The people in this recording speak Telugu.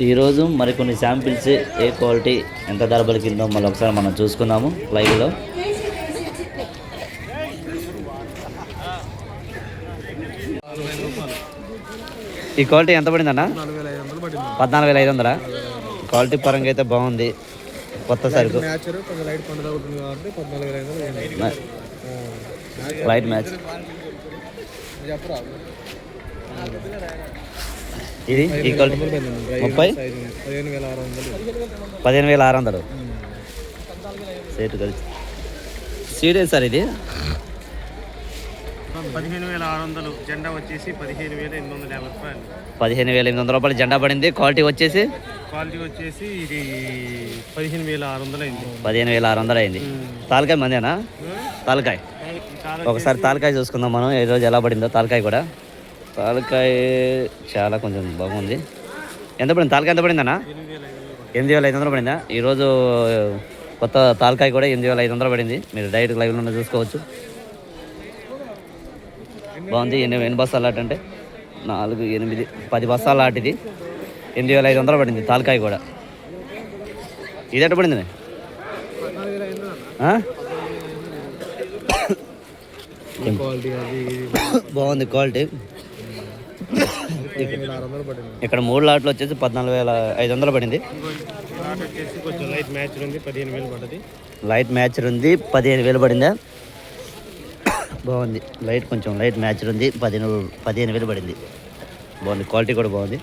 ఈరోజు మరికొన్ని శాంపిల్స్ ఏ క్వాలిటీ ఎంత ధర పలికిందో మళ్ళీ ఒకసారి మనం చూసుకుందాము లైవ్లో. ఈ క్వాలిటీ ఎంత పడింది అన్న? 14,500. క్వాలిటీ పరంగా అయితే బాగుంది, కొత్త సరుకు, లైట్ మ్యాచ్. ఇది ఈ క్వాలిటీ 15,600 సేటు కలిసి. సీడ్ సార్ ఇది 15,600. జెండా వచ్చేసి 15,850 రూపాయలు. 15,800 రూపాయలు జెండా పడింది. క్వాలిటీ వచ్చేసి ఇది 15,600 అయింది. 15,600 అయింది. తాలకాయ మందేనా? తాలకాయ ఒకసారి తాలకాయ చూసుకుందాం మనం, ఈరోజు ఎలా పడిందో. తాలకాయ కూడా తాలకాయ చాలా కొంచెం బాగుంది. ఎంత పడింది తాలకాయ? ఎంత పడిందన్నా? 8,500 పడిందా? ఈరోజు కొత్త తాలకాయ కూడా 8,500 పడింది. మీరు డైరెక్ట్ లైవ్లో చూసుకోవచ్చు. బాగుంది. ఎన్ని బస్తాలు లాట్ అంటే 4, 8, 10 బస్తాల లాట్. ఇది 8,500 పడింది తాలకాయ కూడా. ఇది ఎట్ట పడింది? బాగుంది క్వాలిటీ. ఇక్కడ 3 లాట్లు వచ్చేసి 14,500 పడింది. లైట్ మ్యాచ్ ఉంది 15,000 పడింది. లైట్ మ్యాచ్ ఉంది 15,000 పడిందా? బాగుంది. లైట్ కొంచెం లైట్ మ్యాచ్ ఉంది 15,000 పడింది. బాగుంది, క్వాలిటీ కూడా బాగుంది.